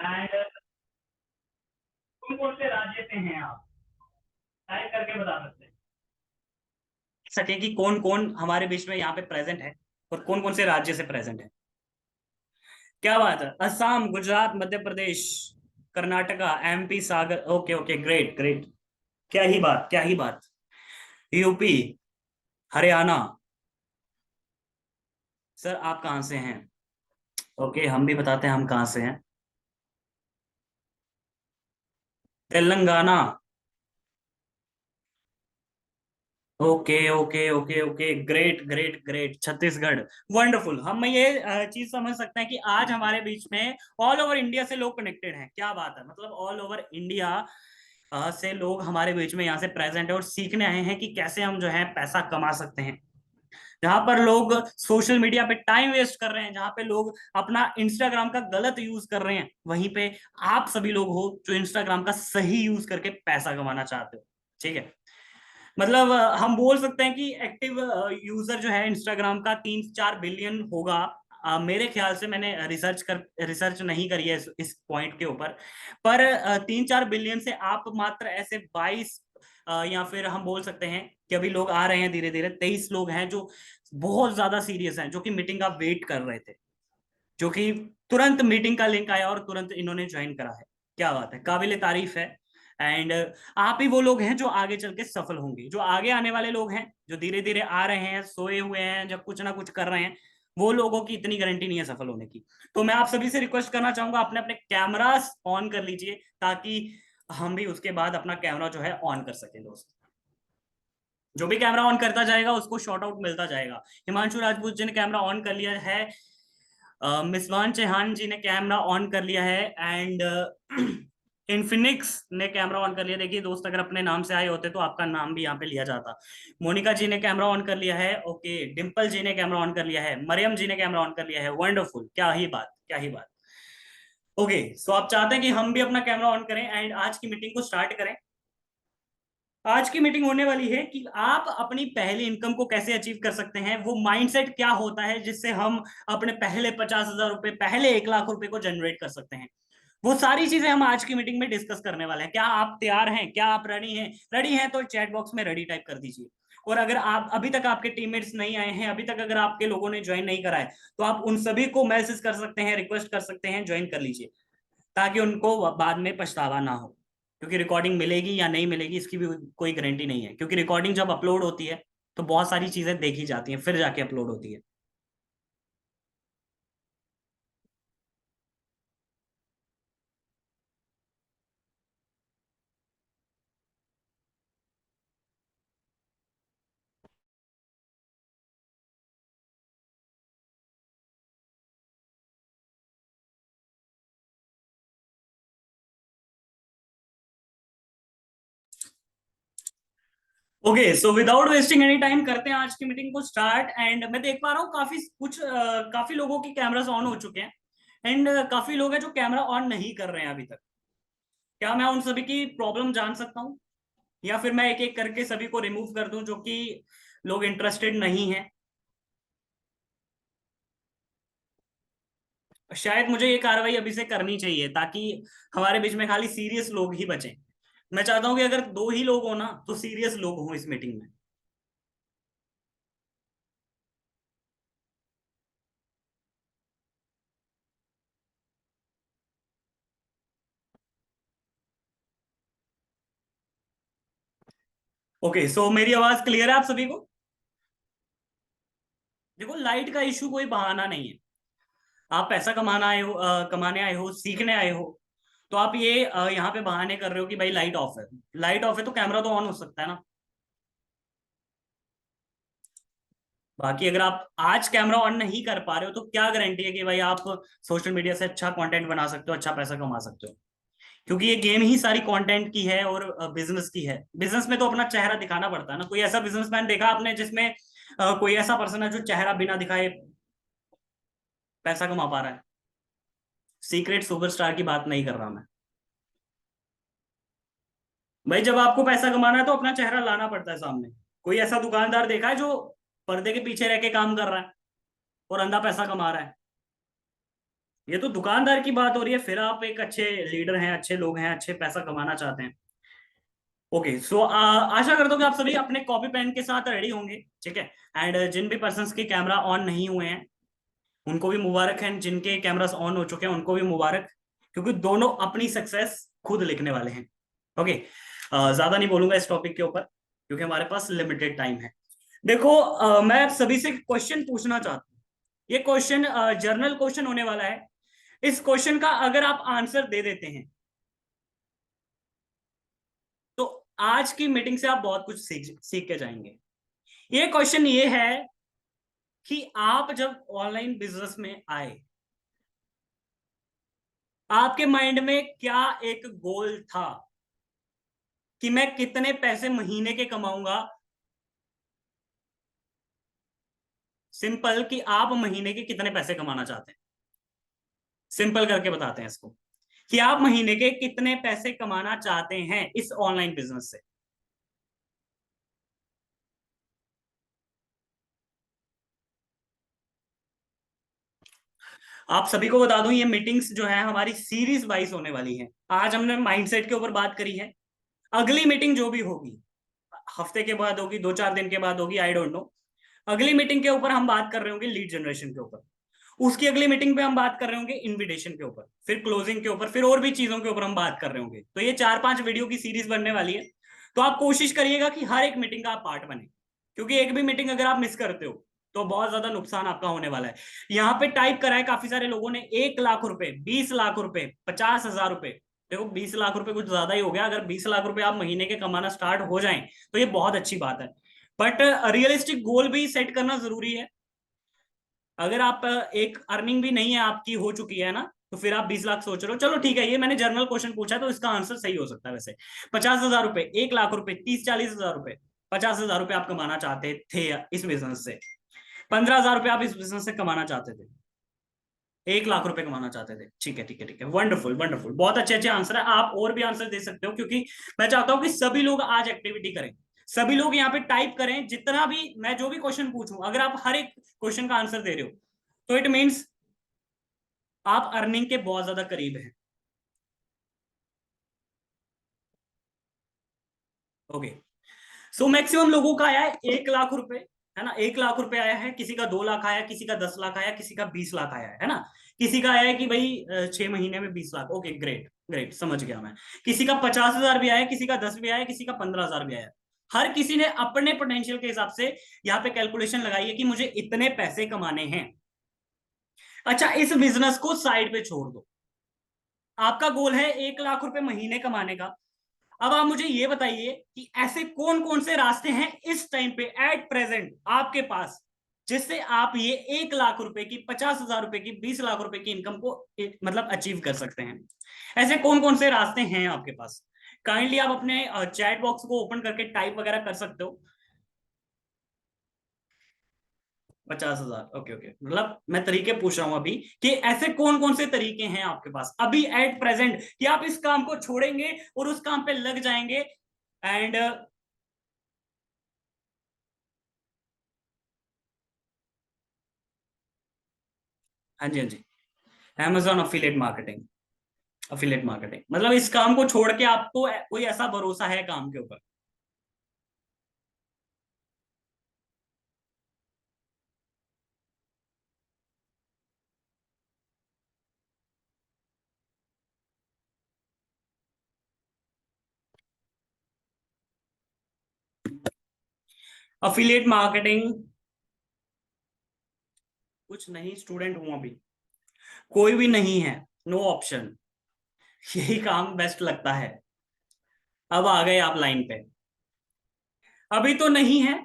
And कौन कौन से राज्य से हैं आप, टाइप करके बता सकते हैं सके कि कौन कौन हमारे बीच में यहाँ पे प्रेजेंट है और कौन कौन से राज्य से प्रेजेंट है। क्या बात है, Assam, Gujarat, Madhya Pradesh, Karnataka, MP, Sagar. Okay okay, great great. क्या ही बात, क्या ही बात। यूपी, हरियाणा। सर आप कहाँ से हैं? ओके, हम भी बताते हैं हम कहाँ से हैं। Telangana. Okay okay okay okay, great great great. Chhattisgarh. Wonderful. हम ये चीज समझ सकते हैं कि आज हमारे बीच में ऑल ओवर इंडिया से लोग कनेक्टेड हैं। क्या बात है, मतलब ऑल ओवर इंडिया से लोग हमारे बीच में यहाँ से प्रेजेंट है और सीखने आए हैं कि कैसे हम जो है पैसा कमा सकते हैं। जहां पर लोग सोशल मीडिया पे टाइम वेस्ट कर रहे हैं, जहां पे लोग अपना इंस्टाग्राम का गलत यूज कर रहे हैं, वहीं पे आप सभी लोग हो जो इंस्टाग्राम का सही यूज करके पैसा कमाना चाहते हो। ठीक है, मतलब हम बोल सकते हैं कि एक्टिव यूजर जो है इंस्टाग्राम का 3-4 बिलियन होगा। मेरे ख्याल से, मैंने रिसर्च नहीं करी है इस पॉइंट के ऊपर। पर 3-4 बिलियन से आप मात्र ऐसे 22, या फिर हम बोल सकते हैं कि अभी लोग आ रहे हैं धीरे धीरे, 23 लोग हैं जो बहुत ज्यादा सीरियस हैं, जो कि मीटिंग का वेट कर रहे थे, जो कि तुरंत मीटिंग का लिंक आया और तुरंत इन्होंने ज्वाइन करा है। क्या बात है, काबिले तारीफ है। एंड आप ही वो लोग हैं जो आगे चल के सफल होंगे। जो आगे आने वाले लोग हैं, जो धीरे धीरे आ रहे हैं, सोए हुए हैं, जब कुछ ना कुछ कर रहे हैं, वो लोगों की इतनी गारंटी नहीं है सफल होने की। तो मैं आप सभी से रिक्वेस्ट करना चाहूंगा, अपने अपने कैमरास ऑन कर लीजिए, ताकि हम भी उसके बाद अपना कैमरा जो है ऑन कर सकें दोस्त। जो भी कैमरा ऑन करता जाएगा उसको शॉर्ट आउट मिलता जाएगा। हिमांशु राजपूत जी ने कैमरा ऑन कर लिया है। मिसवान चौहान जी ने कैमरा ऑन कर लिया है। एंड इन्फिनिक्स ने कैमरा ऑन कर लिया। देखिए दोस्त, अगर अपने नाम से आए होते तो आपका नाम भी यहाँ पे लिया जाता। मोनिका जी ने कैमरा ऑन कर लिया है। ओके, डिम्पल जी ने कैमरा ऑन कर लिया है। मरियम जी ने कैमरा ऑन कर लिया है। वंडरफुल, क्या ही बात, क्या ही बात। ओके, सो आप चाहते हैं कि हम भी अपना कैमरा ऑन करें एंड आज की मीटिंग को स्टार्ट करें। आज की मीटिंग होने वाली है कि आप अपनी पहली इनकम को कैसे अचीव कर सकते हैं, वो माइंडसेट क्या होता है जिससे हम अपने पहले 50,000 रुपए, पहले 1 लाख रुपए को जनरेट कर सकते हैं। वो सारी चीजें हम आज की मीटिंग में डिस्कस करने वाले हैं। क्या आप तैयार हैं? क्या आप रेडी हैं? रेडी हैं तो चैट बॉक्स में रेडी टाइप कर दीजिए। और अगर आप अभी तक आपके टीममेट्स नहीं आए हैं, अभी तक अगर आपके लोगों ने ज्वाइन नहीं करा है, तो आप उन सभी को मैसेज कर सकते हैं, रिक्वेस्ट कर सकते हैं, ज्वाइन कर लीजिए, ताकि उनको बाद में पछतावा ना हो। क्योंकि रिकॉर्डिंग मिलेगी या नहीं मिलेगी इसकी भी कोई गारंटी नहीं है, क्योंकि रिकॉर्डिंग जब अपलोड होती है तो बहुत सारी चीजें देखी जाती हैं, फिर जाके अपलोड होती है। Okay, so without wasting any time करते हैं आज की मीटिंग को स्टार्ट। एंड मैं देख पा रहा हूँ काफी लोगों के कैमरास ऑन हो चुके हैं। एंड काफी लोग हैं जो कैमरा ऑन नहीं कर रहे हैं अभी तक। क्या मैं उन सभी की प्रॉब्लम जान सकता हूँ, या फिर मैं एक एक करके सभी को रिमूव कर दूं जो कि लोग इंटरेस्टेड नहीं है? शायद मुझे ये कार्रवाई अभी से करनी चाहिए, ताकि हमारे बीच में खाली सीरियस लोग ही बचे। मैं चाहता हूं कि अगर दो ही लोग हो ना, तो सीरियस लोग हों इस मीटिंग में। ओके, सो मेरी आवाज क्लियर है आप सभी को? देखो, लाइट का इशू कोई बहाना नहीं है। आप पैसा कमाना आए हो, कमाने आए हो, सीखने आए हो, तो आप ये यहाँ पे बहाने कर रहे हो कि भाई लाइट ऑफ है। लाइट ऑफ है तो कैमरा तो ऑन हो सकता है ना। बाकी अगर आप आज कैमरा ऑन नहीं कर पा रहे हो, तो क्या गारंटी है कि भाई आप सोशल मीडिया से अच्छा कंटेंट बना सकते हो, अच्छा पैसा कमा सकते हो? क्योंकि ये गेम ही सारी कंटेंट की है और बिजनेस की है। बिजनेस में तो अपना चेहरा दिखाना पड़ता है ना। कोई ऐसा बिजनेसमैन देखा आपने जिसमें कोई ऐसा पर्सन है जो चेहरा बिना दिखाए पैसा कमा पा रहा है? सीक्रेट सुपरस्टार की बात नहीं कर रहा मैं। भाई जब आपको पैसा कमाना है तो अपना चेहरा लाना पड़ता है सामने। कोई ऐसा दुकानदार देखा है जो पर्दे के पीछे रह के काम कर रहा है और अंधा पैसा कमा रहा है? ये तो दुकानदार की बात हो रही है, फिर आप एक अच्छे लीडर हैं, अच्छे लोग हैं, अच्छे पैसा कमाना चाहते हैं। ओके सो आशा करता हूँ कि आप सभी अपने कॉपी पेन के साथ रेडी होंगे, ठीक है। एंड जिन भी पर्सन्स के कैमरा ऑन नहीं हुए हैं उनको भी मुबारक है, जिनके कैमरास ऑन हो चुके हैं उनको भी मुबारक, क्योंकि दोनों अपनी सक्सेस खुद लिखने वाले हैं। ओके, ज्यादा नहीं बोलूंगा इस टॉपिक के ऊपर क्योंकि हमारे पास लिमिटेड टाइम है। देखो, मैं आप सभी से क्वेश्चन पूछना चाहता हूँ। ये क्वेश्चन जर्नल क्वेश्चन होने वाला है। इस क्वेश्चन का अगर आप आंसर दे देते हैं तो आज की मीटिंग से आप बहुत कुछ सीख सीख के जाएंगे। ये क्वेश्चन ये है कि आप जब ऑनलाइन बिजनेस में आए, आपके माइंड में क्या एक गोल था कि मैं कितने पैसे महीने के कमाऊंगा। सिंपल, कि आप महीने के कितने पैसे कमाना चाहते हैं। सिंपल करके बताते हैं इसको, कि आप महीने के कितने पैसे कमाना चाहते हैं इस ऑनलाइन बिजनेस से। आप सभी को बता दूं, ये मीटिंग्स जो है हमारी सीरीज वाइज होने वाली है। आज हमने माइंडसेट के ऊपर बात करी है। अगली मीटिंग जो भी होगी, हफ्ते के बाद होगी, 2-4 दिन के बाद होगी, आई डोंट नो। अगली मीटिंग के ऊपर हम बात कर रहे होंगे लीड जनरेशन के ऊपर। उसकी अगली मीटिंग पे हम बात कर रहे होंगे इनविटेशन के ऊपर, फिर क्लोजिंग के ऊपर, फिर और भी चीजों के ऊपर हम बात कर रहे होंगे। तो ये 4-5 वीडियो की सीरीज बनने वाली है। तो आप कोशिश करिएगा कि हर एक मीटिंग का आप पार्ट बने, क्योंकि एक भी मीटिंग अगर आप मिस करते हो तो बहुत ज्यादा नुकसान आपका होने वाला है। यहाँ पे टाइप करा है काफी सारे लोगों ने, 1 लाख रुपए, 20 लाख रुपए, 50,000 रुपए। देखो 20 लाख रुपए कुछ ज्यादा ही हो गया। अगर 20 लाख रुपए आप महीने के कमाना स्टार्ट हो जाएं तो ये बहुत अच्छी बात है। बट रियलिस्टिक गोल भी सेट करना जरूरी है। अगर आप एक अर्निंग भी नहीं है आपकी, हो चुकी है ना, तो फिर आप 20 लाख सोच रहे हो, चलो ठीक है, ये मैंने जर्नल क्वेश्चन पूछा है तो इसका आंसर सही हो सकता है वैसे। 50,000 रुपए, 1 लाख रुपए, 30-40 हजार रुपए, 50,000 रुपए आप कमाना चाहते थे इस बिजनेस से। 15,000 रुपए आप इस बिजनेस से कमाना चाहते थे। 1 लाख रुपए कमाना चाहते थे। ठीक है, ठीक है, ठीक है, वंडरफुल वंडरफुल, बहुत अच्छे अच्छे आंसर है। आप और भी आंसर दे सकते हो, क्योंकि मैं चाहता हूं कि सभी लोग आज एक्टिविटी करें। सभी लोग यहाँ पे टाइप करें, जितना भी मैं जो भी क्वेश्चन पूछूं, अगर आप हर एक क्वेश्चन का आंसर दे रहे हो तो इट मीन्स आप अर्निंग के बहुत ज्यादा करीब हैं। ओके, सो मैक्सिमम लोगों का आया है 1 लाख रुपए, है ना। 1 लाख रुपए आया है, किसी का 2 लाख आया, किसी का 10 लाख आया, किसी का 20 लाख आया है ना। किसी का आया है कि भाई 6 महीने में 20 लाख। ओके, ग्रेट ग्रेट, समझ गया मैं। किसी का 50,000 भी आया, किसी का 10 भी आया, किसी का 15,000 भी आया। हर किसी ने अपने पोटेंशियल के हिसाब से यहाँ पे कैलकुलेशन लगाई है कि मुझे इतने पैसे कमाने हैं। अच्छा, इस बिजनेस को साइड पे छोड़ दो। आपका गोल है 1 लाख रुपए महीने कमाने का। अब आप मुझे ये बताइए कि ऐसे कौन कौन से रास्ते हैं इस टाइम पे एट प्रेजेंट आपके पास, जिससे आप ये 1 लाख रुपए की, 50,000 रुपए की, 20 लाख रुपए की इनकम को मतलब अचीव कर सकते हैं। ऐसे कौन कौन से रास्ते हैं आपके पास। काइंडली आप अपने चैट बॉक्स को ओपन करके टाइप वगैरह कर सकते हो। 50,000, ओके ओके, मतलब मैं तरीके पूछ रहा हूं अभी कि ऐसे कौन कौन से तरीके हैं आपके पास अभी एट प्रेजेंट, कि आप इस काम को छोड़ेंगे और उस काम पे लग जाएंगे। एंड हाँ जी, हाँ जी, Amazon affiliate marketing. Affiliate marketing मतलब इस काम को छोड़ के आपको कोई ऐसा भरोसा है काम के ऊपर। अफिलिएट मार्केटिंग, कुछ नहीं, स्टूडेंट हूं अभी, कोई भी नहीं है, नो ऑप्शन, यही काम बेस्ट लगता है। अब आ गए आप लाइन पे। अभी तो नहीं है,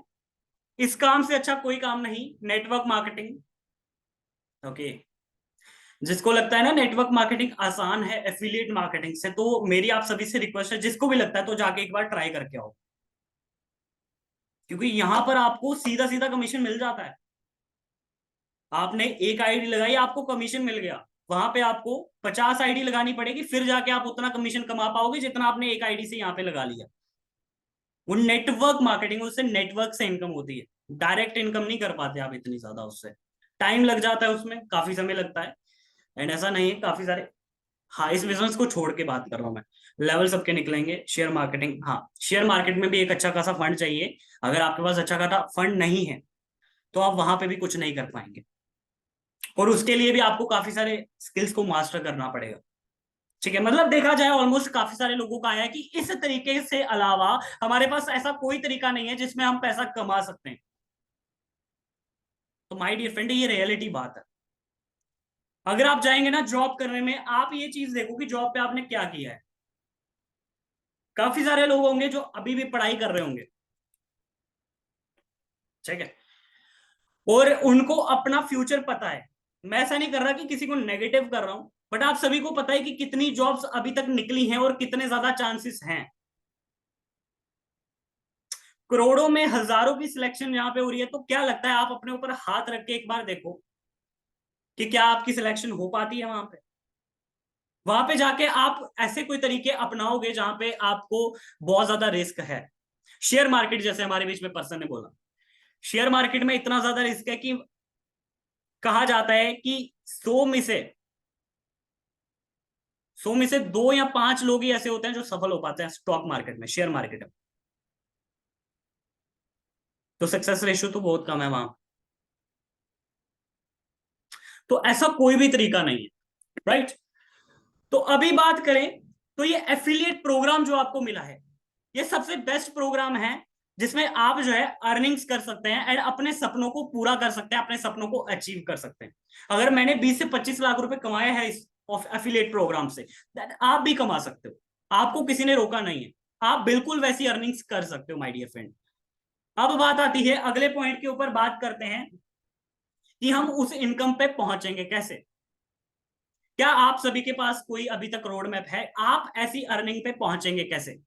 इस काम से अच्छा कोई काम नहीं, नेटवर्क मार्केटिंग। ओके, जिसको लगता है ना नेटवर्क मार्केटिंग आसान है एफिलिएट मार्केटिंग से, तो मेरी आप सभी से रिक्वेस्ट है, जिसको भी लगता है तो जाके एक बार ट्राई करके आओ, क्योंकि यहां पर आपको सीधा सीधा कमीशन मिल जाता है। आपने एक आईडी लगाई, आपको कमीशन मिल गया। वहां पे आपको 50 आईडी लगानी पड़ेगी, फिर जाके आप उतना कमीशन कमा पाओगे जितना आपने एक आईडी से यहाँ पे लगा लिया। वो नेटवर्क मार्केटिंग, उससे नेटवर्क से इनकम होती है, डायरेक्ट इनकम नहीं कर पाते आप इतनी ज्यादा उससे। टाइम लग जाता है उसमें, काफी समय लगता है। एंड ऐसा नहीं है, काफी सारे, हाँ इस बिजनेस को छोड़ के बात कर रहा हूँ मैं, लेवल सबके निकलेंगे। शेयर मार्केटिंग, हाँ शेयर मार्केट में भी एक अच्छा खासा फंड चाहिए। अगर आपके पास अच्छा खासा फंड नहीं है तो आप वहां पे भी कुछ नहीं कर पाएंगे, और उसके लिए भी आपको काफी सारे स्किल्स को मास्टर करना पड़ेगा। ठीक है, मतलब देखा जाए ऑलमोस्ट काफी सारे लोगों का आया है कि इस तरीके से अलावा हमारे पास ऐसा कोई तरीका नहीं है जिसमें हम पैसा कमा सकते हैं। तो माय डियर फ्रेंड, ये रियलिटी बात है। अगर आप जाएंगे ना जॉब करने में, आप ये चीज देखो कि जॉब पे आपने क्या किया है। काफी सारे लोग होंगे जो अभी भी पढ़ाई कर रहे होंगे, ठीक है, और उनको अपना फ्यूचर पता है। मैं ऐसा नहीं कर रहा कि किसी को नेगेटिव कर रहा हूं, बट आप सभी को पता है कि कितनी जॉब्स अभी तक निकली हैं और कितने ज्यादा चांसेस हैं। करोड़ों में हजारों की सिलेक्शन यहाँ पे हो रही है, तो क्या लगता है, आप अपने ऊपर हाथ रख के एक बार देखो कि क्या आपकी सिलेक्शन हो पाती है वहां पे। वहां पे जाके आप ऐसे कोई तरीके अपनाओगे जहां पे आपको बहुत ज्यादा रिस्क है। शेयर मार्केट, जैसे हमारे बीच में पर्सन ने बोला, शेयर मार्केट में इतना ज्यादा रिस्क है कि कहा जाता है कि 100 में से 2 या 5 लोग ही ऐसे होते हैं जो सफल हो पाते हैं स्टॉक मार्केट में, शेयर मार्केट में। तो सक्सेस रेशियो तो बहुत कम है वहां। तो ऐसा कोई भी तरीका नहीं है, राइट। तो अभी बात करें, तो ये एफिलिएट प्रोग्राम जो आपको मिला है, ये सबसे बेस्ट प्रोग्राम है जिसमें आप जो है अर्निंग्स कर सकते हैं एंड अपने सपनों को पूरा कर सकते हैं, अपने सपनों को अचीव कर सकते हैं। अगर मैंने 20 से 25 लाख रुपए कमाए हैं इस एफिलिएट प्रोग्राम से, दैट आप भी कमा सकते हो। आपको किसी ने रोका नहीं है, आप बिल्कुल वैसी अर्निंग्स कर सकते हो माय डियर फ्रेंड। अब बात आती है अगले पॉइंट के ऊपर, बात करते हैं कि हम उस इनकम पे पहुंचेंगे कैसे। क्या आप सभी के पास कोई अभी तक रोड मैप है, आप ऐसी अर्निंग पे पहुंचेंगे कैसे?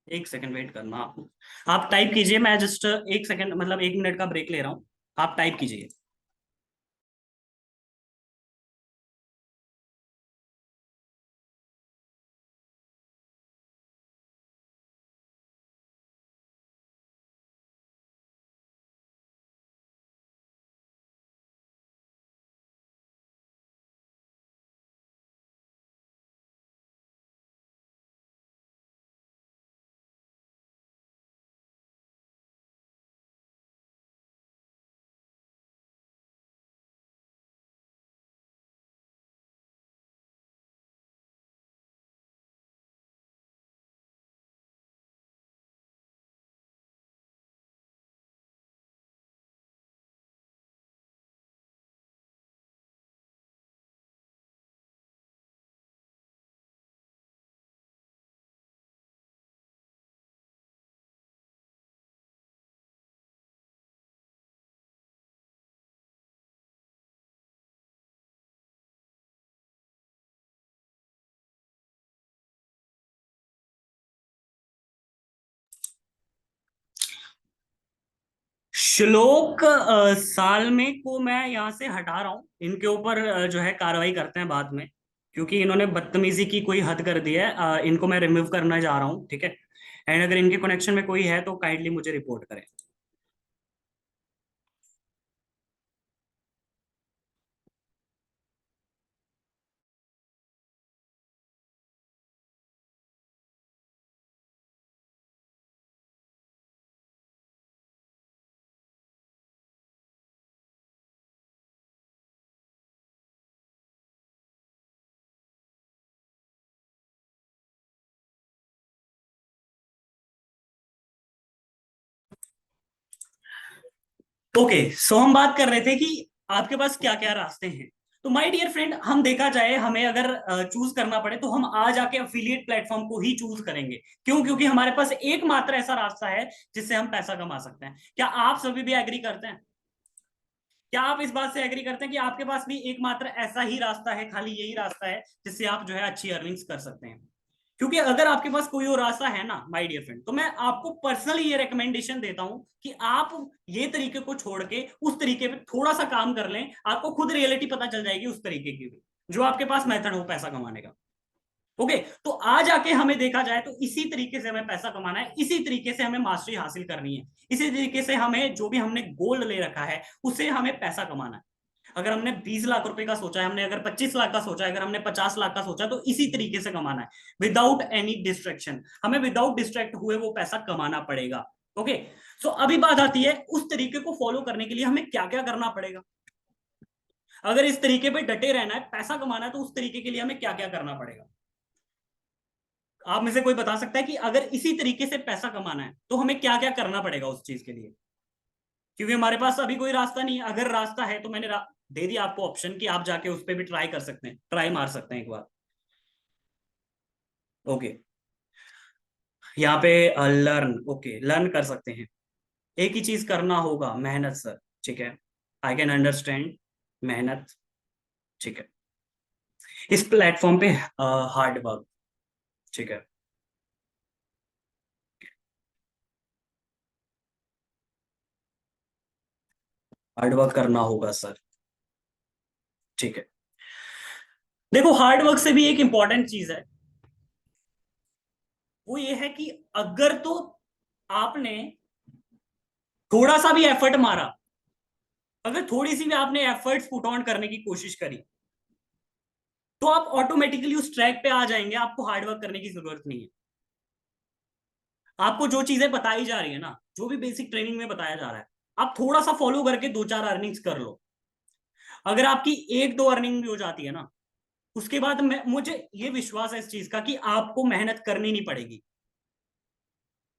एक सेकंड वेट करना आप टाइप कीजिए, मैं जस्ट एक सेकंड मतलब 1 मिनट का ब्रेक ले रहा हूं। आप टाइप कीजिए। श्लोक साल में को मैं यहाँ से हटा रहा हूँ, इनके ऊपर जो है कार्रवाई करते हैं बाद में, क्योंकि इन्होंने बदतमीजी की कोई हद कर दी है। इनको मैं रिमूव करने जा रहा हूँ, ठीक है। एंड अगर इनके कनेक्शन में कोई है तो काइंडली मुझे रिपोर्ट करें। ओके, सो हम बात कर रहे थे कि आपके पास क्या क्या रास्ते हैं। तो माय डियर फ्रेंड, हम देखा जाए, हमें अगर चूज करना पड़े तो हम आज आके अफिलिएट प्लेटफॉर्म को ही चूज करेंगे। क्यों? क्योंकि हमारे पास एकमात्र ऐसा रास्ता है जिससे हम पैसा कमा सकते हैं। क्या आप सभी भी एग्री करते हैं? क्या आप इस बात से एग्री करते हैं कि आपके पास भी एकमात्र ऐसा ही रास्ता है, खाली यही रास्ता है जिससे आप जो है अच्छी अर्निंग्स कर सकते हैं? क्योंकि अगर आपके पास कोई और रास्ता है ना माय डियर फ्रेंड, तो मैं आपको पर्सनली ये रिकमेंडेशन देता हूं कि आप ये तरीके को छोड़ के उस तरीके पे थोड़ा सा काम कर लें। आपको खुद रियलिटी पता चल जाएगी उस तरीके की भी, जो आपके पास मेथड हो पैसा कमाने का। ओके, तो आज आके हमें देखा जाए तो इसी तरीके से हमें पैसा कमाना है, इसी तरीके से हमें मास्टरी हासिल करनी है, इसी तरीके से हमें जो भी हमने गोल ले रखा है उससे हमें पैसा कमाना है। अगर हमने 20 लाख रुपए का सोचा है, हमने अगर 25 लाख का सोचा है, अगर हमने 50 लाख का सोचा, तो इसी तरीके से कमाना है, विदाउट एनी डिस्ट्रैक्शन। हमें विदाउट डिस्ट्रैक्ट हुए वो पैसा कमाना पड़ेगा। ओके, सो अभी बात आती है उस तरीके को फॉलो करने के लिए हमें क्या क्या करना पड़ेगा। अगर इस तरीके पे डटे रहना है, पैसा कमाना है, तो उस तरीके के लिए हमें क्या क्या करना पड़ेगा। आप में से कोई बता सकता है कि अगर इसी तरीके से पैसा कमाना है तो हमें क्या क्या करना पड़ेगा उस चीज के लिए। क्योंकि हमारे पास अभी कोई रास्ता नहीं है। अगर रास्ता है तो मैंने दे दिया आपको ऑप्शन कि आप जाके उस पर भी ट्राई कर सकते हैं, ट्राई मार सकते हैं एक बार। ओके, यहाँ पे लर्न, ओके लर्न कर सकते हैं। एक ही चीज करना होगा, मेहनत सर। ठीक है, आई कैन अंडरस्टैंड, मेहनत। ठीक है, इस प्लेटफॉर्म पे हार्ड वर्क। ठीक है, हार्ड वर्क करना होगा सर। ठीक है, देखो हार्ड वर्क से भी एक इंपॉर्टेंट चीज है, वो ये है कि अगर तो आपने थोड़ा सा भी एफर्ट मारा, अगर थोड़ी सी भी आपने एफर्ट्स पुट ऑन करने की कोशिश करी, तो आप ऑटोमेटिकली उस ट्रैक पे आ जाएंगे। आपको हार्ड वर्क करने की जरूरत नहीं है। आपको जो चीजें बताई जा रही है ना, जो भी बेसिक ट्रेनिंग में बताया जा रहा है, आप थोड़ा सा फॉलो करके दो चार अर्निंग्स कर लो। अगर आपकी एक दो अर्निंग भी हो जाती है ना, उसके बाद मुझे ये विश्वास है इस चीज का कि आपको मेहनत करनी नहीं पड़ेगी।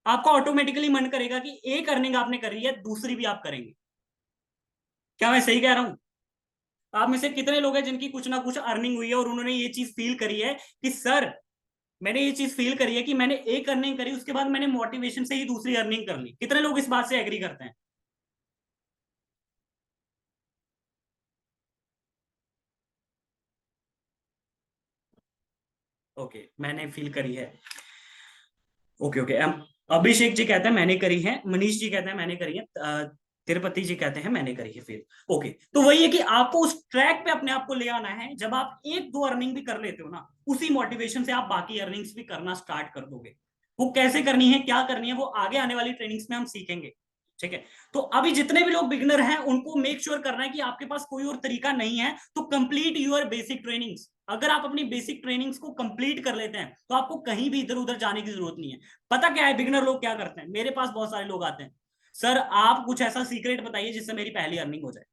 आपका ऑटोमेटिकली मन करेगा कि एक अर्निंग आपने करी है, दूसरी भी आप करेंगे। क्या मैं सही कह रहा हूं? आप में से कितने लोग हैं जिनकी कुछ ना कुछ अर्निंग हुई है और उन्होंने ये चीज फील करी है कि सर, मैंने ये चीज फील करी है कि मैंने एक अर्निंग करी, उसके बाद मैंने मोटिवेशन से ही दूसरी अर्निंग कर ली। कितने लोग इस बात से एग्री करते हैं? ओके, मैंने फील करी है। ओके ओके, अभिषेक जी कहते हैं मैंने करी है, मनीष जी कहते हैं मैंने करी है, तिरुपति जी कहते हैं मैंने करी है फिर। ओके, तो वही है कि आपको उस ट्रैक पे अपने आप को ले आना है। जब आप एक दो अर्निंग भी कर लेते हो ना, उसी मोटिवेशन से आप बाकी अर्निंग्स भी करना स्टार्ट कर दोगे। वो कैसे करनी है, क्या करनी है, वो आगे आने वाली ट्रेनिंग्स में हम सीखेंगे। ठीक है, तो अभी जितने भी लोग बिगनर हैं उनको मेक श्योर करना है कि आपके पास कोई और तरीका नहीं है, तो कंप्लीट यूर बेसिक ट्रेनिंग्स। अगर आप अपनी बेसिक ट्रेनिंग्स को कंप्लीट कर लेते हैं तो आपको कहीं भी इधर उधर जाने की जरूरत नहीं है। पता क्या है, बिगनर लोग क्या करते हैं, मेरे पास बहुत सारे लोग आते हैं, सर आप कुछ ऐसा सीक्रेट बताइए जिससे मेरी पहली अर्निंग हो जाए।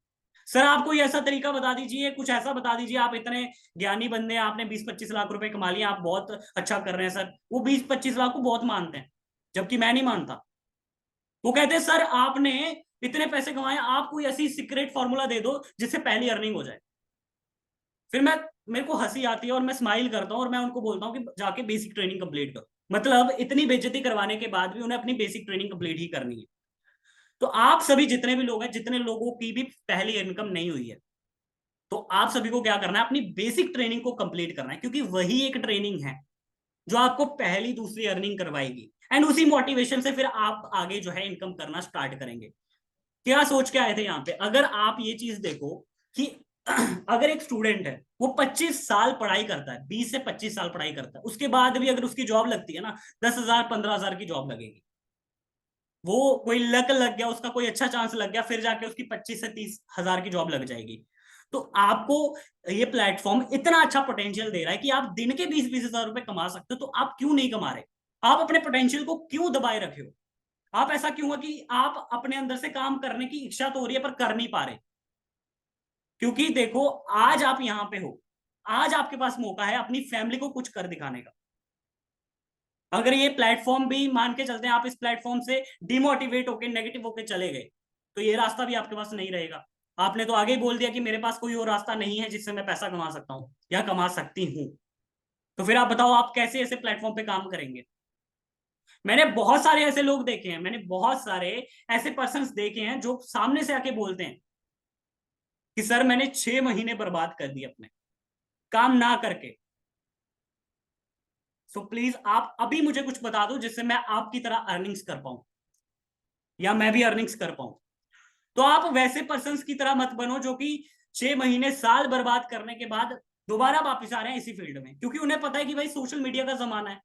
सर आप कोई ऐसा तरीका बता दीजिए, कुछ ऐसा बता दीजिए, आप इतने ज्ञानी बंदे हैं, आपने 20-25 लाख रुपए कमा लिए, आप बहुत अच्छा कर रहे हैं सर। वो 20-25 लाख को बहुत मानते हैं, जबकि मैं नहीं मानता। वो कहते हैं सर आपने इतने पैसे कमाए, आप कोई ऐसी सीक्रेट फॉर्मूला दे दो जिससे पहली अर्निंग हो जाए। फिर मैं, मेरे को हंसी आती है और मैं स्माइल करता हूँ और मैं उनको बोलता हूँ कि जाके बेसिक ट्रेनिंग कंप्लीट करो। मतलब इतनी बेइज्जती करवाने के बाद भी उन्हें अपनी बेसिक ट्रेनिंग कंप्लीट ही करनी है। तो आप सभी जितने भी लोग हैं, जितने लोगों की भी पहली इनकम नहीं हुई है, तो आप सभी को क्या करना है, अपनी बेसिक ट्रेनिंग को कंप्लीट करना है, क्योंकि वही एक ट्रेनिंग है जो आपको पहली दूसरी अर्निंग करवाएगी। एंड उसी मोटिवेशन से फिर आप आगे जो है इनकम करना स्टार्ट करेंगे। क्या सोच के आए थे यहाँ पे, अगर आप ये चीज देखो कि अगर एक स्टूडेंट है, वो 25 साल पढ़ाई करता है, 20 से 25 साल पढ़ाई करता है, उसके बाद भी अगर उसकी जॉब लगती है ना, 10,000 15,000 की जॉब लगेगी। वो कोई लक लग गया, उसका कोई अच्छा चांस लग गया, फिर जाके उसकी 25 से 30 हजार की जॉब लग जाएगी। तो आपको ये प्लेटफॉर्म इतना अच्छा पोटेंशियल दे रहा है कि आप दिन के 20-20 हजार रुपए कमा सकते हो, तो आप क्यों नहीं कमा रहे? आप अपने पोटेंशियल को क्यों दबाए रखे हो? आप ऐसा क्यों है कि आप अपने अंदर से काम करने की इच्छा तो हो रही है पर कर नहीं पा रहे? क्योंकि देखो, आज आप यहां पे हो, आज आपके पास मौका है अपनी फैमिली को कुछ कर दिखाने का। अगर ये प्लेटफॉर्म भी मान के चलते हैं, आप इस प्लेटफॉर्म से डिमोटिवेट होके नेगेटिव होके चले गए, तो ये रास्ता भी आपके पास नहीं रहेगा। आपने तो आगे ही बोल दिया कि मेरे पास कोई और रास्ता नहीं है जिससे मैं पैसा कमा सकता हूं या कमा सकती हूँ। तो फिर आप बताओ, आप कैसे ऐसे प्लेटफॉर्म पे काम करेंगे? मैंने बहुत सारे ऐसे लोग देखे हैं, मैंने बहुत सारे ऐसे पर्सन देखे हैं जो सामने से आके बोलते हैं कि सर मैंने 6 महीने बर्बाद कर दिए अपने काम ना करके। सो प्लीज आप अभी मुझे कुछ बता दो जिससे मैं आपकी तरह अर्निंग्स कर पाऊं, या मैं भी अर्निंग्स कर पाऊं। तो आप वैसे पर्सन की तरह मत बनो जो कि 6 महीने साल बर्बाद करने के बाद दोबारा वापस आ रहे हैं इसी फील्ड में, क्योंकि उन्हें पता है कि भाई सोशल मीडिया का जमाना है।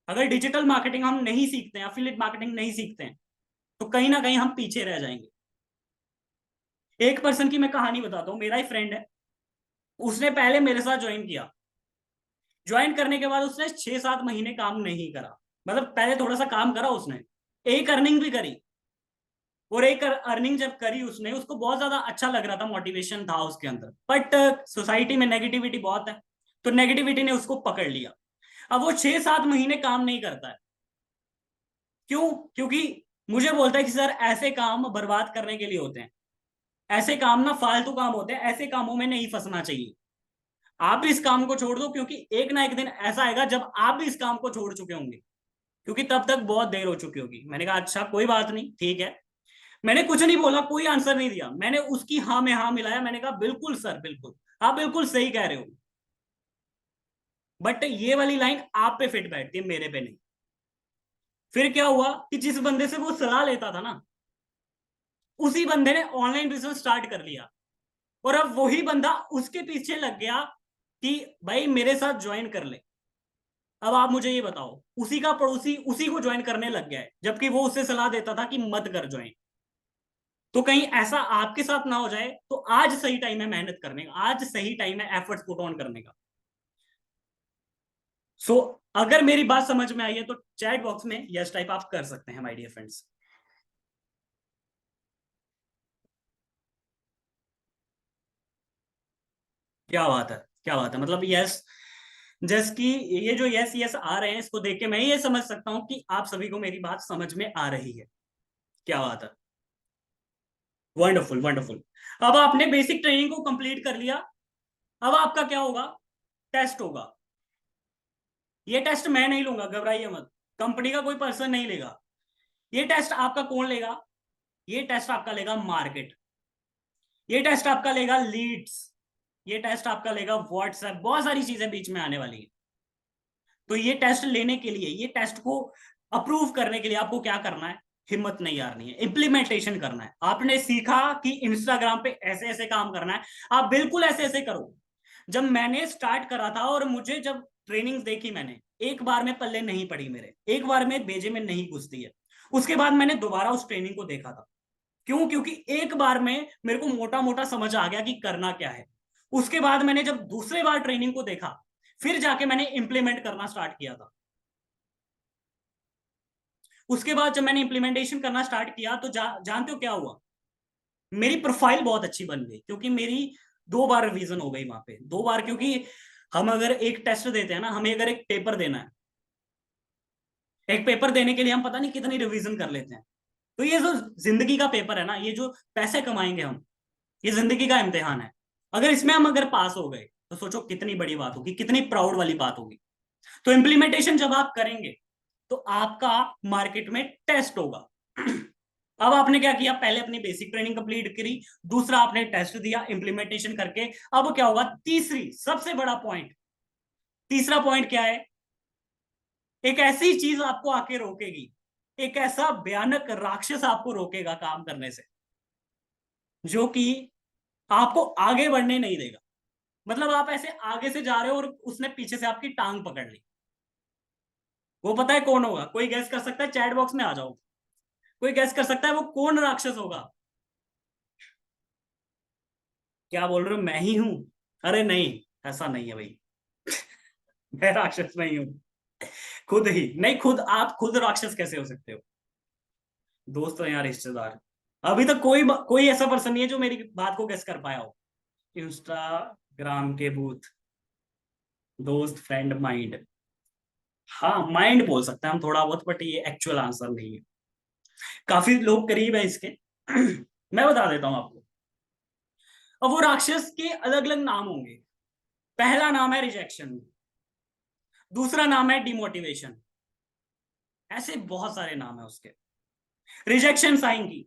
अगर डिजिटल मार्केटिंग हम नहीं सीखते हैं, एफिलिएट मार्केटिंग नहीं सीखते हैं, तो कहीं ना कहीं हम पीछे रह जाएंगे। एक पर्सन की मैं कहानी बताता हूँ, मेरा ही फ्रेंड है। उसने पहले मेरे साथ ज्वाइन किया। ज्वाइन करने के बाद उसने 6-7 महीने काम नहीं करा। मतलब पहले थोड़ा सा काम करा उसने, एक अर्निंग भी करी। और एक अर्निंग जब करी उसने, उसको बहुत ज्यादा अच्छा लग रहा था, मोटिवेशन था उसके अंदर। बट सोसाइटी में नेगेटिविटी बहुत है, तो नेगेटिविटी ने उसको पकड़ लिया। अब वो 6-7 महीने काम नहीं करता है। क्यों? क्योंकि मुझे बोलता है कि सर ऐसे काम बर्बाद करने के लिए होते हैं, ऐसे काम ना फालतू काम होते हैं, ऐसे कामों में नहीं फंसना चाहिए। आप भी इस काम को छोड़ दो, क्योंकि एक ना एक दिन ऐसा आएगा जब आप भी इस काम को छोड़ चुके होंगे, क्योंकि तब तक बहुत देर हो चुकी होगी। मैंने कहा अच्छा कोई बात नहीं, ठीक है। मैंने कुछ नहीं बोला, कोई आंसर नहीं दिया, मैंने उसकी हाँ में हाँ मिलाया। मैंने कहा बिल्कुल सर, बिल्कुल आप बिल्कुल सही कह रहे हो। बट ये वाली लाइन आप पे फिट बैठती है, मेरे पे नहीं। फिर क्या हुआ कि जिस बंदे से वो सलाह लेता था ना, उसी बंदे ने ऑनलाइन बिजनेस स्टार्ट कर लिया। और अब वही बंदा उसके पीछे लग गया कि भाई मेरे साथ ज्वाइन कर ले। अब आप मुझे ये बताओ, उसी का पड़ोसी उसी को ज्वाइन करने लग गया है, जबकि वो उससे सलाह देता था कि मत कर ज्वाइन। तो कहीं ऐसा आपके साथ ना हो जाए, तो आज सही टाइम है मेहनत करने का, आज सही टाइम है एफर्ट्स पुट ऑन करने का। सो अगर मेरी बात समझ में आई है, तो चैट बॉक्स में यस टाइप आप कर सकते हैं माय डियर फ्रेंड्स। क्या बात है, क्या बात है। मतलब यस, जैस की ये जो यस यस आ रहे हैं, इसको देख के मैं ये समझ सकता हूं कि आप सभी को मेरी बात समझ में आ रही है। क्या बात है। Wonderful wonderful. अब आपने बेसिक ट्रेनिंग को कंप्लीट कर लिया। अब आपका क्या होगा? टेस्ट होगा। ये टेस्ट मैं नहीं लूंगा, घबराइए मत। कंपनी का कोई पर्सन नहीं लेगा। ये टेस्ट आपका कौन लेगा? ये टेस्ट आपका लेगा मार्केट। ये टेस्ट आपका लेगा लीड्स। ये टेस्ट आपका लेगा व्हाट्सएप। बहुत सारी चीजें बीच में आने वाली है। तो ये टेस्ट लेने के लिए, ये टेस्ट को अप्रूव करने के लिए आपको क्या करना है? हिम्मत नहीं हारनी है, इंप्लीमेंटेशन करना है। आपने सीखा कि इंस्टाग्राम पे ऐसे ऐसे काम करना है, आप बिल्कुल ऐसे ऐसे करो। जब मैंने स्टार्ट करा था और मुझे जब ट्रेनिंग देखी मैंने, एक बार में पल्ले नहीं पड़ी मेरे, एक बार में बेजे में नहीं घुसती है। उसके बाद मैंने दोबारा उस ट्रेनिंग को देखा था। क्यों? क्योंकि एक बार में मेरे को मोटा मोटा समझ आ गया कि करना क्या है। उसके बाद मैंने जब दूसरे बार ट्रेनिंग को देखा, फिर जाके मैंने इंप्लीमेंट करना स्टार्ट किया था। उसके बाद जब मैंने इंप्लीमेंटेशन करना स्टार्ट किया, तो जानते हो क्या हुआ? मेरी प्रोफाइल बहुत अच्छी बन गई, क्योंकि मेरी 2 बार रिवीजन हो गई वहां पे। 2 बार, क्योंकि हम अगर एक टेस्ट देते हैं ना, हमें अगर एक पेपर देना है, एक पेपर देने के लिए हम पता नहीं कितनी रिवीजन कर लेते हैं। तो ये जो जिंदगी का पेपर है ना, ये जो पैसे कमाएंगे हम, ये जिंदगी का इम्तिहान है। अगर इसमें हम अगर पास हो गए, तो सोचो कितनी बड़ी बात होगी, कितनी प्राउड वाली बात होगी। तो इंप्लीमेंटेशन जब आप करेंगे, तो आपका मार्केट में टेस्ट होगा। अब आपने क्या किया? पहले अपनी बेसिक ट्रेनिंग कंप्लीट करी, दूसरा आपने टेस्ट दिया इंप्लीमेंटेशन करके। अब क्या होगा? तीसरी सबसे बड़ा पॉइंट, तीसरा पॉइंट क्या है? एक ऐसी चीज आपको आके रोकेगी, एक ऐसा भयानक राक्षस आपको रोकेगा काम करने से, जो कि आपको आगे बढ़ने नहीं देगा। मतलब आप ऐसे आगे से जा रहे हो और उसने पीछे से आपकी टांग पकड़ ली। वो पता है कौन होगा? कोई गैस कर सकता है? चैट बॉक्स में आ जाओ। कोई गैस कर सकता है वो कौन राक्षस होगा? क्या बोल रहे हो, मैं ही हूं? अरे नहीं, ऐसा नहीं है भाई। मैं राक्षस नहीं हूं। खुद ही नहीं, खुद आप खुद राक्षस कैसे हो सकते हो? दोस्त हो या रिश्तेदार? अभी तक कोई ऐसा पर्सन नहीं है जो मेरी बात को गेस कर पाया हो। इंस्टाग्राम के भूत, दोस्त, फ्रेंड, माइंड। हाँ, माइंड बोल सकते हैं हम थोड़ा बहुत, बट ये एक्चुअल आंसर नहीं है। काफी लोग करीब है इसके। मैं बता देता हूं आपको। अब वो राक्षस के अलग अलग नाम होंगे। पहला नाम है रिजेक्शन, दूसरा नाम है डिमोटिवेशन। ऐसे बहुत सारे नाम है उसके। रिजेक्शन आएंगी,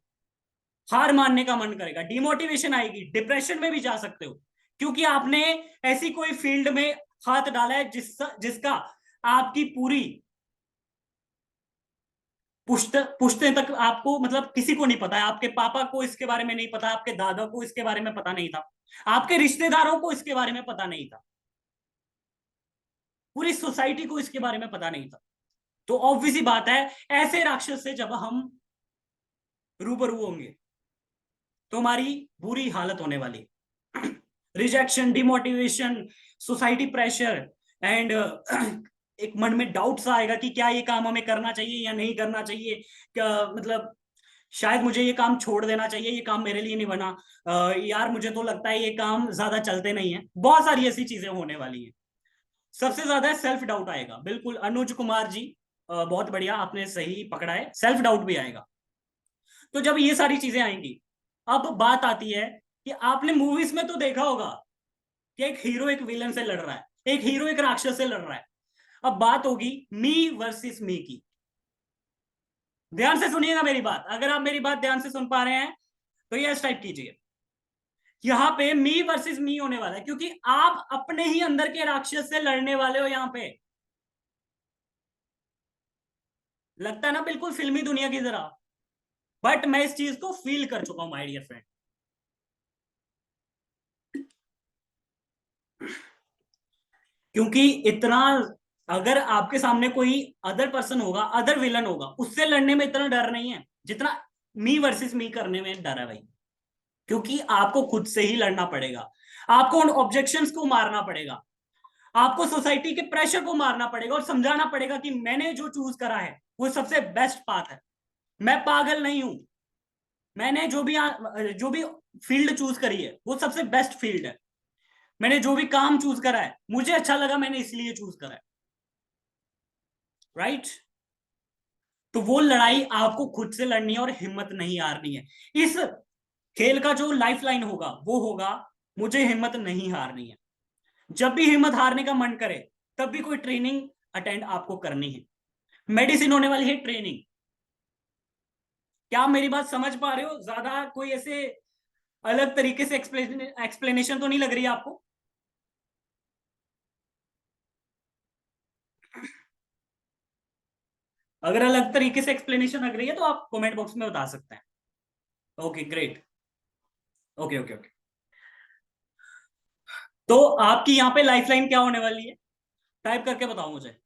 हार मानने का मन करेगा। डिमोटिवेशन आएगी, डिप्रेशन में भी जा सकते हो, क्योंकि आपने ऐसी कोई फील्ड में हाथ डाला है जिसका आपकी पूरी पुश्ते तक आपको, मतलब किसी को नहीं पता है। आपके पापा को इसके बारे में नहीं पता, आपके दादा को इसके बारे में पता नहीं था। आपके रिश्तेदारों को इसके बारे में पता नहीं था, पूरी सोसाइटी को इसके बारे में पता नहीं था। तो ऑब्वियस ही बात है, ऐसे राक्षस से जब हम रूबरू होंगे तो हमारी बुरी हालत होने वाली है। Rejection, demotivation, society pressure and एक मन में डाउट सा आएगा कि क्या ये काम हमें करना चाहिए या नहीं करना चाहिए, क्या मतलब शायद मुझे ये काम छोड़ देना चाहिए, ये काम मेरे लिए नहीं बना, यार मुझे तो लगता है ये काम ज्यादा चलते नहीं है। बहुत सारी ऐसी चीजें होने वाली हैं। सबसे ज्यादा सेल्फ डाउट आएगा, बिल्कुल अनुज कुमार जी, बहुत बढ़िया, आपने सही पकड़ा है, सेल्फ डाउट भी आएगा। तो जब ये सारी चीजें आएंगी, अब बात आती है कि आपने मूवीज में तो देखा होगा कि एक हीरो एक विलन से लड़ रहा है, एक हीरो एक राक्षस से लड़ रहा है। अब बात होगी मी वर्सेस मी की। ध्यान से सुनिएगा मेरी बात, अगर आप मेरी बात ध्यान से सुन पा रहे हैं तो ये टाइप कीजिए। यहां पे मी वर्सेस मी होने वाला है, क्योंकि आप अपने ही अंदर के राक्षस से लड़ने वाले हो यहां पे। लगता है ना बिल्कुल फिल्मी दुनिया की तरह, बट मैं इस चीज को फील कर चुका हूं माय डियर फ्रेंड। क्योंकि इतना, अगर आपके सामने कोई अदर पर्सन होगा, अदर विलन होगा, उससे लड़ने में इतना डर नहीं है जितना मी वर्सेस मी करने में डर है भाई। क्योंकि आपको खुद से ही लड़ना पड़ेगा, आपको उन ऑब्जेक्शंस को मारना पड़ेगा, आपको सोसाइटी के प्रेशर को मारना पड़ेगा और समझाना पड़ेगा कि मैंने जो चूज करा है वो सबसे बेस्ट पाथ है। मैं पागल नहीं हूं, मैंने जो भी फील्ड चूज करी है वो सबसे बेस्ट फील्ड है। मैंने जो भी काम चूज करा है मुझे अच्छा लगा, मैंने इसलिए चूज करा है, राइट। तो वो लड़ाई आपको खुद से लड़नी है और हिम्मत नहीं हारनी है। इस खेल का जो लाइफ लाइन होगा वो होगा, मुझे हिम्मत नहीं हारनी है। जब भी हिम्मत हारने का मन करे तब भी कोई ट्रेनिंग अटेंड आपको करनी है। मेडिसिन होने वाली है ट्रेनिंग। क्या आप मेरी बात समझ पा रहे हो? ज्यादा कोई ऐसे अलग तरीके से एक्सप्लेनेशन तो नहीं लग रही है आपको? अगर अलग तरीके से एक्सप्लेनेशन लग रही है तो आप कमेंट बॉक्स में बता सकते हैं। Okay great. Okay okay okay. तो आपकी यहाँ पे लाइफलाइन क्या होने वाली है, टाइप करके बताओ मुझे।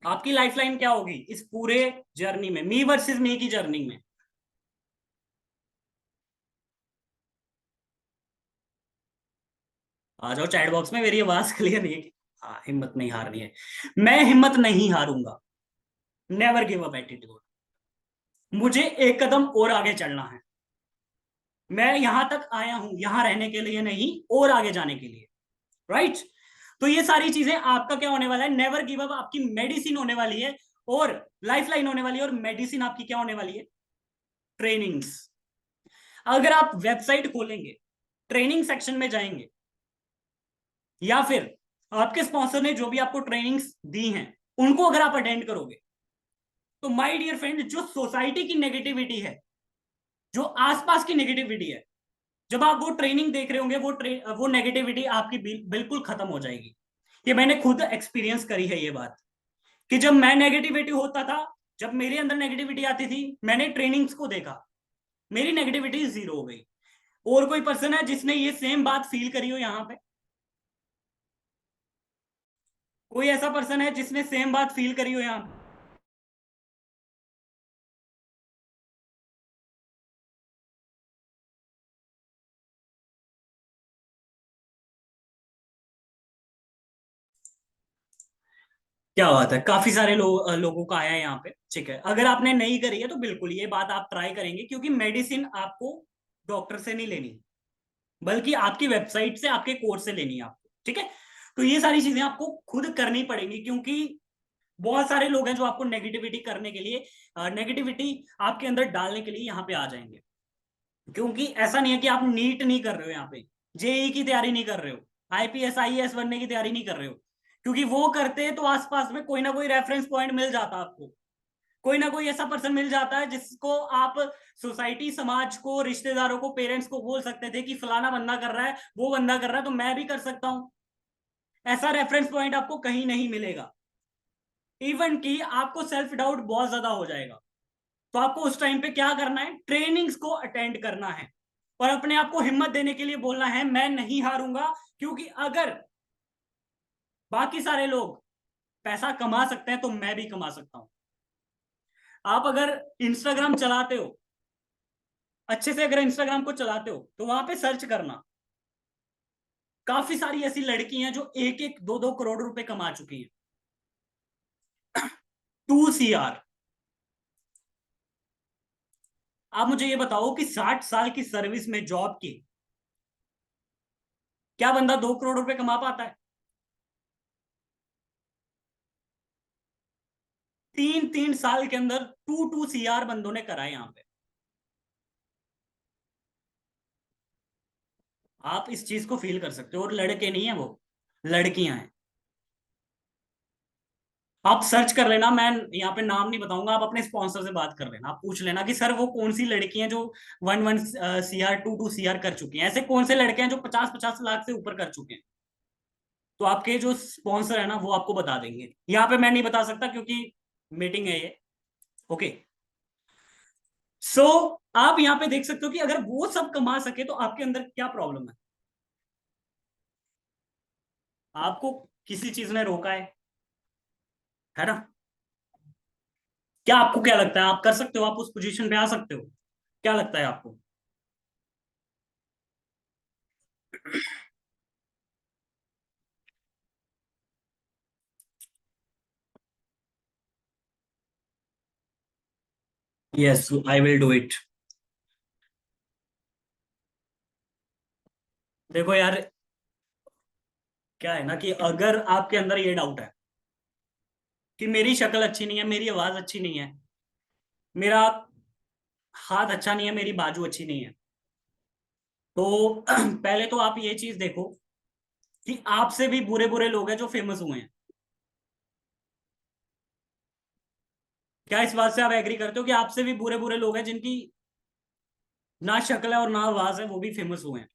आपकी लाइफलाइन क्या होगी इस पूरे जर्नी में, मी वर्सेस मी की जर्नी में? आ जाओ चैट बॉक्स में, मेरी आवाज क्लियर नहीं है कि हाँ हिम्मत नहीं हारनी है। मैं हिम्मत नहीं हारूंगा, नेवर गिव अप एटीट्यूड। मुझे एक कदम और आगे चलना है। मैं यहां तक आया हूं यहां रहने के लिए नहीं, और आगे जाने के लिए, राइट। तो ये सारी चीजें आपका क्या होने वाला है, नेवर गिव अप आपकी मेडिसिन होने वाली है, और लाइफ लाइन होने वाली है, और मेडिसिन आपकी क्या होने वाली है, ट्रेनिंग्स। अगर आप वेबसाइट खोलेंगे, ट्रेनिंग सेक्शन में जाएंगे, या फिर आपके स्पॉन्सर ने जो भी आपको ट्रेनिंग्स दी हैं उनको अगर आप अटेंड करोगे, तो माय डियर फ्रेंड जो सोसाइटी की नेगेटिविटी है, जो आसपास की नेगेटिविटी है, जब आप वो ट्रेनिंग देख रहे होंगे वो नेगेटिविटी आपकी बिल्कुल खत्म हो जाएगी। ये मैंने खुद एक्सपीरियंस करी है ये बात, कि जब मैं नेगेटिविटी होता था, जब मेरे अंदर नेगेटिविटी आती थी, मैंने ट्रेनिंग्स को देखा, मेरी नेगेटिविटी जीरो हो गई। और कोई पर्सन है जिसने ये सेम बात फील करी हो यहाँ पे? कोई ऐसा पर्सन है जिसने सेम बात फील करी हो यहाँ पे? क्या बात है, काफी सारे लोगों का आया है यहाँ पे, ठीक है। अगर आपने नहीं करी है तो बिल्कुल ये बात आप ट्राई करेंगे, क्योंकि मेडिसिन आपको डॉक्टर से नहीं लेनी, बल्कि आपकी वेबसाइट से, आपके कोर्स से लेनी है आपको, ठीक है। तो ये सारी चीजें आपको खुद करनी पड़ेंगी, क्योंकि बहुत सारे लोग हैं जो आपको नेगेटिविटी करने के लिए, नेगेटिविटी आपके अंदर डालने के लिए यहाँ पे आ जाएंगे। क्योंकि ऐसा नहीं है कि आप नीट नहीं कर रहे हो यहाँ पे, जेई की तैयारी नहीं कर रहे हो, आईपीएस आईएएस बनने की तैयारी नहीं कर रहे हो, क्योंकि वो करते तो आसपास में कोई ना कोई रेफरेंस पॉइंट मिल जाता आपको, कोई ना कोई ऐसा पर्सन मिल जाता है जिसको आप सोसाइटी, समाज को, रिश्तेदारों को, पेरेंट्स को बोल सकते थे कि फलाना बंदा कर रहा है, वो बंदा कर रहा है, तो मैं भी कर सकता हूं। ऐसा रेफरेंस पॉइंट आपको कहीं नहीं मिलेगा। इवन कि आपको सेल्फ डाउट बहुत ज्यादा हो जाएगा, तो आपको उस टाइम पे क्या करना है, ट्रेनिंग्स को अटेंड करना है और अपने आप को हिम्मत देने के लिए बोलना है मैं नहीं हारूंगा, क्योंकि अगर बाकी सारे लोग पैसा कमा सकते हैं तो मैं भी कमा सकता हूं। आप अगर इंस्टाग्राम चलाते हो, अच्छे से अगर इंस्टाग्राम को चलाते हो, तो वहां पे सर्च करना, काफी सारी ऐसी लड़की हैं जो एक एक दो दो करोड़ रुपए कमा चुकी हैं। 2 CR। आप मुझे ये बताओ कि 60 साल की सर्विस में जॉब की, क्या बंदा 2 करोड़ रुपए कमा पाता है? 3 3 साल के अंदर 2 2 CR बंदों ने करा है यहां पे। आप इस चीज को फील कर सकते हो, और लड़के नहीं है वो, लड़कियां हैं। आप सर्च कर लेना, मैं यहाँ पे नाम नहीं बताऊंगा, आप अपने स्पॉन्सर से बात कर लेना, आप पूछ लेना कि सर वो कौन सी लड़की हैं जो 1 1 CR 2 2 CR कर चुकी हैं, ऐसे कौन से लड़के हैं जो 50 50 लाख से ऊपर कर चुके हैं। तो आपके जो स्पॉन्सर है ना वो आपको बता देंगे, यहाँ पे मैं नहीं बता सकता क्योंकि मीटिंग है ये। ओके। सो आप यहाँ पे देख सकते हो कि अगर वो सब कमा सके तो आपके अंदर क्या प्रॉब्लम है? आपको किसी चीज ने रोका है ना? क्या आपको क्या लगता है, आप कर सकते हो, आप उस पोजीशन पे आ सकते हो? क्या लगता है आपको? Yes, I will do it. देखो यार, क्या है ना कि अगर आपके अंदर ये डाउट है कि मेरी शक्ल अच्छी नहीं है, मेरी आवाज अच्छी नहीं है, मेरा हाथ अच्छा नहीं है, मेरी बाजू अच्छी नहीं है, तो पहले तो आप ये चीज देखो कि आपसे भी बुरे बुरे लोग हैं जो फेमस हुए हैं। क्या इस बात से आप एग्री करते हो कि आपसे भी बुरे बुरे लोग हैं जिनकी ना शक्ल है और ना आवाज है, वो भी फेमस हुए हैं?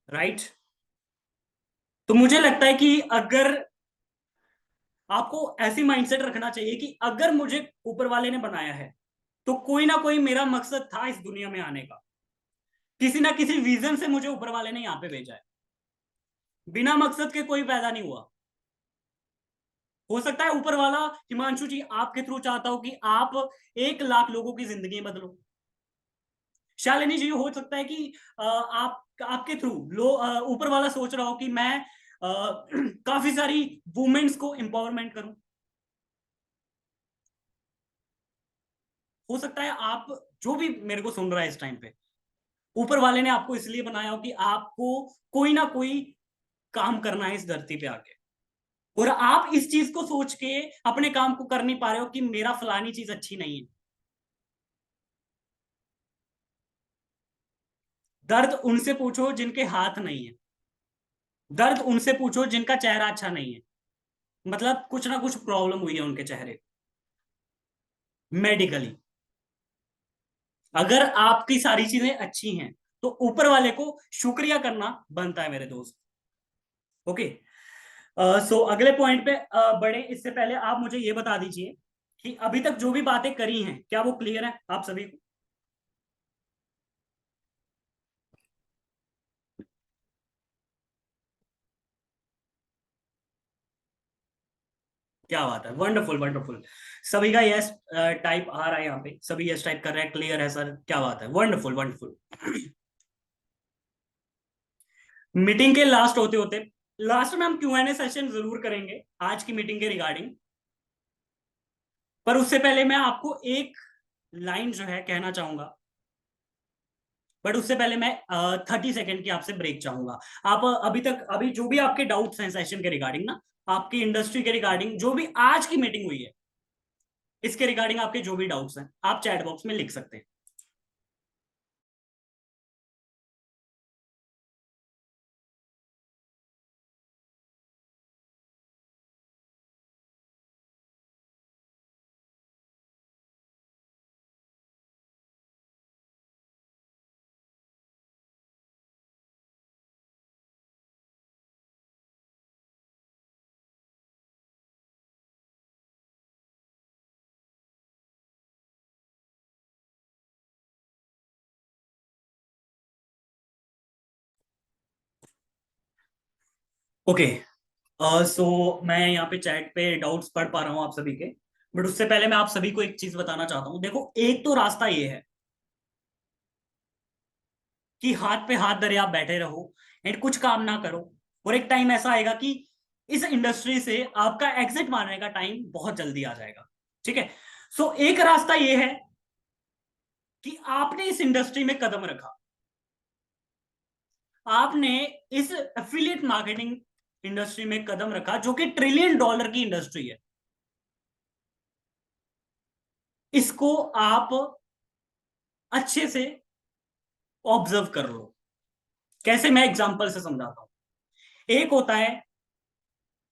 राइट। तो मुझे लगता है कि अगर आपको ऐसी माइंडसेट रखना चाहिए कि अगर मुझे ऊपर वाले ने बनाया है तो कोई ना कोई मेरा मकसद था इस दुनिया में आने का, किसी ना किसी रीजन से मुझे ऊपर वाले ने यहाँ पे भेजा है, बिना मकसद के कोई पैदा नहीं हुआ। हो सकता है ऊपर वाला हिमांशु जी आपके थ्रू चाहता हो कि आप 1 लाख लोगों की जिंदगी बदलो। शालिनी जी हो सकता है कि आप आपके थ्रू लो ऊपर वाला सोच रहा हो कि मैं काफी सारी वुमेन्स को एम्पावरमेंट करूं। हो सकता है आप, जो भी मेरे को सुन रहा है इस टाइम पे, ऊपर वाले ने आपको इसलिए बनाया हो कि आपको कोई ना कोई काम करना है इस धरती पे आके, और आप इस चीज को सोच के अपने काम को कर नहीं पा रहे हो कि मेरा फलानी चीज अच्छी नहीं है। दर्द उनसे पूछो जिनके हाथ नहीं है, दर्द उनसे पूछो जिनका चेहरा अच्छा नहीं है, मतलब कुछ ना कुछ प्रॉब्लम हुई है उनके चेहरे, मेडिकली। अगर आपकी सारी चीजें अच्छी हैं तो ऊपर वाले को शुक्रिया करना बनता है मेरे दोस्त। ओके। सो अगले पॉइंट पे बढ़े इससे पहले आप मुझे ये बता दीजिए कि अभी तक जो भी बातें करी हैं क्या वो क्लियर है आप सभी को? क्या बात है, वंडरफुल वंडरफुल। सभी का यस टाइप आ रहा है यहाँ पे, सभी यस टाइप कर रहे हैं, क्लियर है सर, क्या बात है, वंडरफुल वंडरफुल। मीटिंग के लास्ट होते होते, लास्ट में हम Q&A सेशन जरूर करेंगे आज की मीटिंग के रिगार्डिंग, पर उससे पहले मैं आपको एक लाइन जो है कहना चाहूंगा, बट उससे पहले मैं 30 सेकेंड की आपसे ब्रेक चाहूंगा। आप अभी तक अभी जो भी आपके डाउट्स हैं सेशन के रिगार्डिंग ना, आपकी इंडस्ट्री के रिगार्डिंग जो भी आज की मीटिंग हुई है, इसके रिगार्डिंग आपके जो भी डाउट्स हैं आप चैट बॉक्स में लिख सकते हैं। ओके। सो मैं यहाँ पे चैट पे डाउट्स पढ़ पा रहा हूँ आप सभी के। बट उससे पहले मैं आप सभी को एक चीज बताना चाहता हूँ। देखो, एक तो रास्ता ये है कि हाथ पे हाथ धरे आप बैठे रहो एंड कुछ काम ना करो, और एक टाइम ऐसा आएगा कि इस इंडस्ट्री से आपका एग्जिट मारने का टाइम बहुत जल्दी आ जाएगा। ठीक है। सो एक रास्ता ये है कि आपने इस इंडस्ट्री में कदम रखा, आपने इस एफिलिएट मार्केटिंग इंडस्ट्री में कदम रखा जो कि $1 ट्रिलियन की इंडस्ट्री है। इसको आप अच्छे से ऑब्जर्व कर लो। कैसे, मैं एग्जांपल से समझाता हूं। एक होता है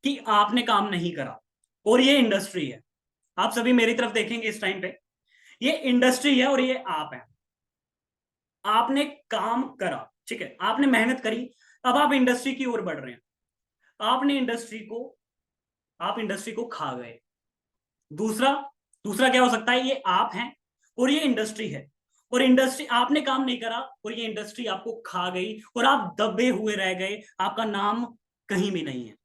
कि आपने काम नहीं करा और ये इंडस्ट्री है। आप सभी मेरी तरफ देखेंगे इस टाइम पे। ये इंडस्ट्री है और ये आप है। आपने काम करा, ठीक है, आपने मेहनत करी। अब आप इंडस्ट्री की ओर बढ़ रहे हैं। आपने इंडस्ट्री को आप इंडस्ट्री को खा गए। दूसरा दूसरा क्या हो सकता है? ये आप हैं और ये इंडस्ट्री है, और इंडस्ट्री, आपने काम नहीं करा और ये इंडस्ट्री आपको खा गई और आप दबे हुए रह गए। आपका नाम कहीं भी नहीं है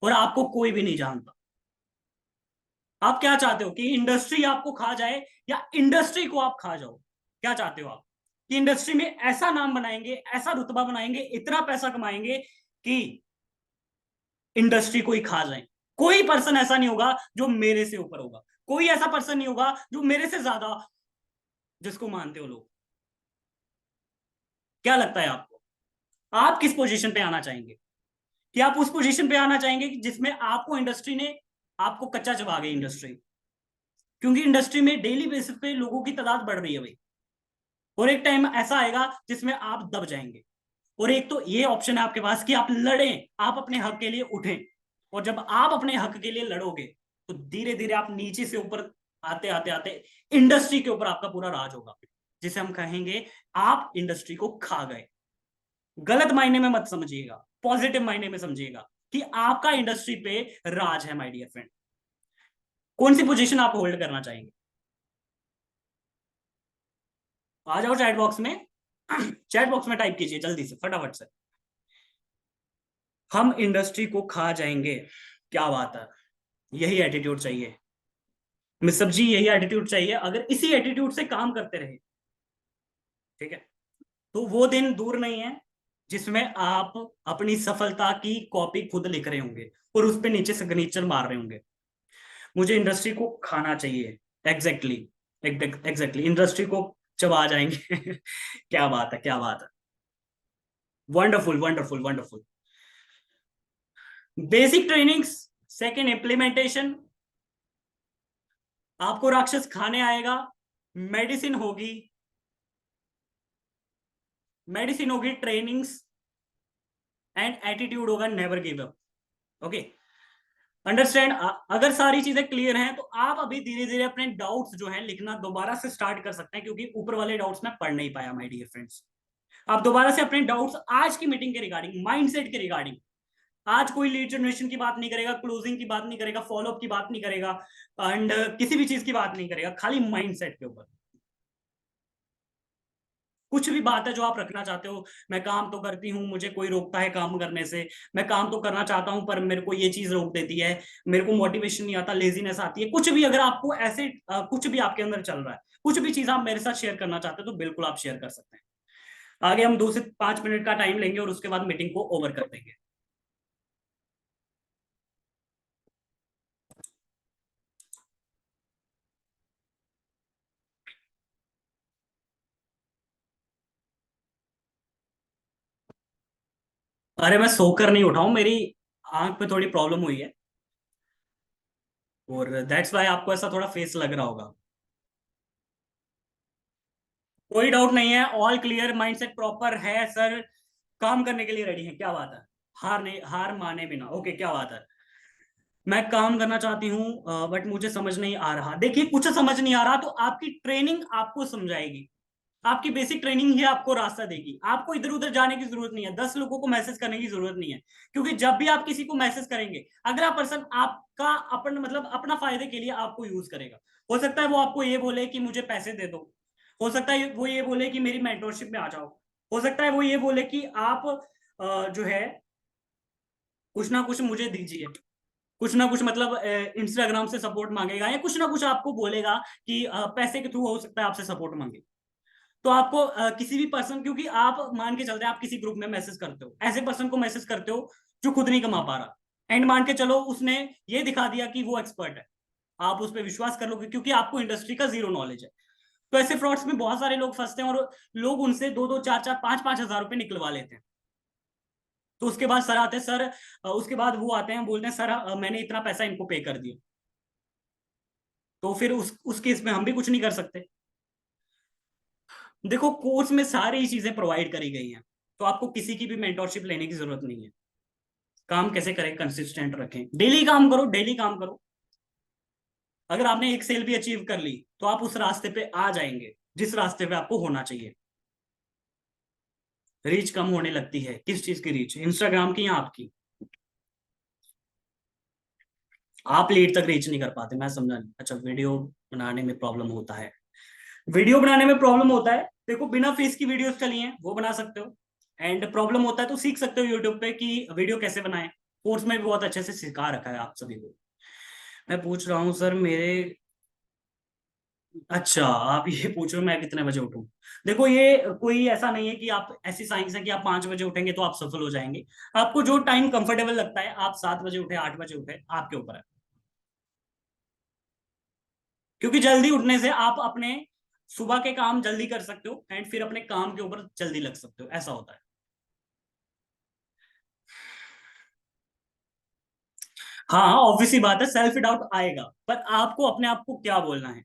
और आपको कोई भी नहीं जानता। आप क्या चाहते हो, कि इंडस्ट्री आपको खा जाए या इंडस्ट्री को आप खा जाओ? क्या चाहते हो आप? कि इंडस्ट्री में ऐसा नाम बनाएंगे, ऐसा रुतबा बनाएंगे, इतना पैसा कमाएंगे कि इंडस्ट्री को ही खा जाए? कोई पर्सन ऐसा नहीं होगा जो मेरे से ऊपर होगा। कोई ऐसा पर्सन नहीं होगा जो मेरे से ज्यादा, जिसको मानते हो लोग। क्या लगता है आपको? आप किस पोजीशन पे आना चाहेंगे? कि आप उस पोजीशन पे आना चाहेंगे कि जिसमें आपको इंडस्ट्री ने आपको कच्चा चबा गई इंडस्ट्री? क्योंकि इंडस्ट्री में डेली बेसिस पे लोगों की तादाद बढ़ रही है भाई, और एक टाइम ऐसा आएगा जिसमें आप दब जाएंगे। और एक तो ये ऑप्शन है आपके पास कि आप लड़ें, आप अपने हक के लिए उठें। और जब आप अपने हक के लिए लड़ोगे तो धीरे धीरे आप नीचे से ऊपर आते आते आते इंडस्ट्री के ऊपर आपका पूरा राज होगा, जिसे हम कहेंगे आप इंडस्ट्री को खा गए। गलत मायने में मत समझिएगा, पॉजिटिव मायने में समझिएगा कि आपका इंडस्ट्री पे राज है माय डियर फ्रेंड। कौन सी पोजीशन आप होल्ड करना चाहेंगे? आ जाओ चैट बॉक्स में। चैट बॉक्स में टाइप कीजिए जल्दी से, फटाफट से। हम इंडस्ट्री को खा जाएंगे। क्या बात है, यही एटीट्यूड चाहिए मिस्टर जी, यही एटीट्यूड चाहिए। अगर इसी एटीट्यूड से काम करते रहे, ठीक है, तो वो दिन दूर नहीं है जिसमें आप अपनी सफलता की कॉपी खुद लिख रहे होंगे और उस पे नीचे सिग्नेचर मार रहे होंगे। मुझे इंडस्ट्री को खाना चाहिए। एग्जैक्टली, एग्जैक्टली, इंडस्ट्री को चबा जाएंगे। क्या बात है, क्या बात है। Wonderful, wonderful, wonderful. Basic trainings, second implementation. आपको राक्षस खाने आएगा। मेडिसिन होगी, मेडिसिन होगी, ट्रेनिंग्स एंड एटीट्यूड होगा, never give up. Okay, understand? अगर सारी चीजें क्लियर हैं तो आप अभी धीरे धीरे अपने डाउट्स जो है लिखना दोबारा से स्टार्ट कर सकते हैं, क्योंकि ऊपर वाले डाउट्स मैं पढ़ नहीं पाया माय डियर फ्रेंड्स। आप दोबारा से अपने डाउट्स आज की मीटिंग के रिगार्डिंग, माइंडसेट के रिगार्डिंग। आज कोई लीड जनरेशन की बात नहीं करेगा, क्लोजिंग की बात नहीं करेगा, फॉलोअप की बात नहीं करेगा, एंड किसी भी चीज की बात नहीं करेगा, खाली माइंडसेट के ऊपर। कुछ भी बात है जो आप रखना चाहते हो। मैं काम तो करती हूँ, मुझे कोई रोकता है काम करने से। मैं काम तो करना चाहता हूँ पर मेरे को ये चीज रोक देती है। मेरे को मोटिवेशन नहीं आता, लेजीनेस आती है। कुछ भी अगर आपको ऐसे कुछ भी आपके अंदर चल रहा है, कुछ भी चीज आप मेरे साथ शेयर करना चाहते हो, तो बिल्कुल आप शेयर कर सकते हैं। आगे हम 2 से 5 मिनट का टाइम लेंगे और उसके बाद मीटिंग को ओवर कर देंगे। अरे मैं सोकर नहीं उठाऊं, मेरी आंख पे थोड़ी प्रॉब्लम हुई है, और दैट्स वाई आपको ऐसा थोड़ा फेस लग रहा होगा। कोई डाउट नहीं है, ऑल क्लियर, माइंडसेट प्रॉपर है सर। काम करने के लिए रेडी है, क्या बात है। हार नहीं, हार माने बिना, ओके, क्या बात है। मैं काम करना चाहती हूँ बट मुझे समझ नहीं आ रहा। देखिए, कुछ समझ नहीं आ रहा तो आपकी ट्रेनिंग आपको समझाएगी। आपकी बेसिक ट्रेनिंग ही आपको रास्ता देगी। आपको इधर उधर जाने की जरूरत नहीं है, 10 लोगों को मैसेज करने की जरूरत नहीं है। क्योंकि जब भी आप किसी को मैसेज करेंगे, अगला पर्सन आपका अपन मतलब अपना फायदे के लिए आपको यूज करेगा। हो सकता है वो आपको ये बोले कि मुझे पैसे दे दो। हो सकता है वो ये बोले कि मेरी मेंटोरशिप में आ जाओ। हो सकता है वो ये बोले कि आप जो है कुछ ना कुछ मुझे दीजिए, कुछ ना कुछ मतलब इंस्टाग्राम से सपोर्ट मांगेगा या कुछ ना कुछ आपको बोलेगा कि पैसे के थ्रू हो सकता है आपसे सपोर्ट मांगे। तो आपको किसी भी पर्सन, क्योंकि आप मान के चलते हैं आप किसी ग्रुप में मैसेज करते हो, ऐसे पर्सन को मैसेज करते हो जो खुद नहीं कमा पा रहा, एंड मान के चलो उसने ये दिखा दिया कि वो एक्सपर्ट है, आप उस पर विश्वास कर लोगे क्योंकि आपको इंडस्ट्री का जीरो नॉलेज है। तो ऐसे फ्रॉड्स में बहुत सारे लोग फंसते हैं और लोग उनसे 2-2 4-4 5-5 हजार रुपए निकलवा लेते हैं। तो उसके बाद सर आते हैं, सर उसके बाद वो आते हैं बोलते हैं सर मैंने इतना पैसा इनको पे कर दिया। तो फिर उस केस में हम भी कुछ नहीं कर सकते। देखो कोर्स में सारी चीजें प्रोवाइड करी गई हैं, तो आपको किसी की भी मेंटोरशिप लेने की जरूरत नहीं है। काम कैसे करें, कंसिस्टेंट रखें, डेली काम करो, डेली काम करो। अगर आपने एक सेल भी अचीव कर ली तो आप उस रास्ते पे आ जाएंगे जिस रास्ते पे आपको होना चाहिए। रीच कम होने लगती है, किस चीज की रीच, इंस्टाग्राम की या आपकी? आप लीड तक रीच नहीं कर पाते, मैं समझा नहीं। अच्छा, वीडियो बनाने में प्रॉब्लम होता है, वीडियो बनाने में प्रॉब्लम होता है। देखो बिना फेस की वीडियोस चली हैं वो बना सकते हो, एंड प्रॉब्लम होता है तो सीख सकते हो यूट्यूब पे कि वीडियो कैसे बनाएं। कोर्स में भी बहुत अच्छे से सिखा रखा है आप सभी को। मैं पूछ रहा हूँ सर मेरे, अच्छा आप ये पूछ रहे हो मैं कितने बजे उठूं? देखो ये कोई ऐसा नहीं है कि आप, ऐसी साइंस है कि आप 5 बजे उठेंगे तो आप सफल हो जाएंगे। आपको जो टाइम कंफर्टेबल लगता है, आप 7 बजे उठे, 8 बजे उठे, आपके ऊपर है। क्योंकि जल्दी उठने से आप अपने सुबह के काम जल्दी कर सकते हो एंड फिर अपने काम के ऊपर जल्दी लग सकते हो, ऐसा होता है। हाँ हाँ, ऑब्वियस सी बात है, सेल्फ डाउट आएगा, पर आपको अपने आप को क्या बोलना है?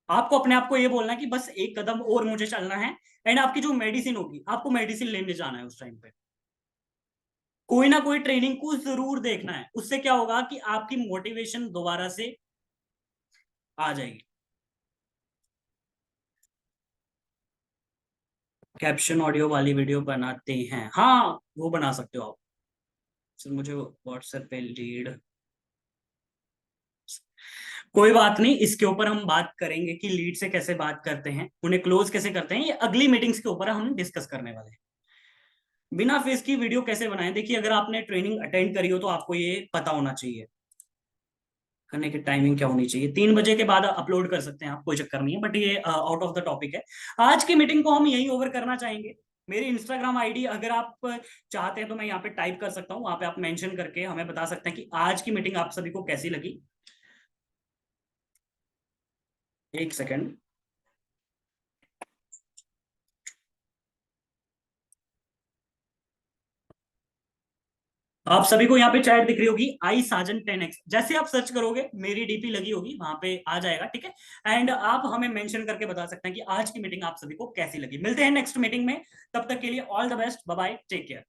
आपको अपने आप को ये बोलना है कि बस एक कदम और मुझे चलना है, एंड आपकी जो मेडिसिन होगी, आपको मेडिसिन लेने जाना है उस टाइम पे। कोई ना कोई ट्रेनिंग को जरूर देखना है, उससे क्या होगा कि आपकी मोटिवेशन दोबारा से आ जाएगी। कैप्शन ऑडियो वाली वीडियो बनाते हैं, हाँ वो बना सकते हो आप। सर मुझे व्हाट्सएप पे लीड, कोई बात नहीं, इसके ऊपर हम बात करेंगे कि लीड से कैसे बात करते हैं, उन्हें क्लोज कैसे करते हैं, ये अगली मीटिंग्स के ऊपर हम डिस्कस करने वाले हैं। बिना फेस की वीडियो कैसे बनाएं, देखिए अगर आपने ट्रेनिंग अटेंड करी हो तो आपको ये पता होना चाहिए। करने की टाइमिंग क्या होनी चाहिए, 3 बजे के बाद अपलोड कर सकते हैं आप, कोई चक्कर नहीं है, बट ये आउट ऑफ द टॉपिक है। आज की मीटिंग को हम यही ओवर करना चाहेंगे। मेरी इंस्टाग्राम आईडी अगर आप चाहते हैं तो मैं यहाँ पे टाइप कर सकता हूँ, वहां पे आप मेंशन करके हमें बता सकते हैं कि आज की मीटिंग आप सभी को कैसी लगी। एक सेकेंड। आप सभी को यहाँ पे चैट दिख रही होगी, आई साजन 10x, जैसे आप सर्च करोगे मेरी डीपी लगी होगी वहां पे आ जाएगा, ठीक है। एंड आप हमें मेंशन करके बता सकते हैं कि आज की मीटिंग आप सभी को कैसी लगी। मिलते हैं नेक्स्ट मीटिंग में, तब तक के लिए all the best, bye bye, take care.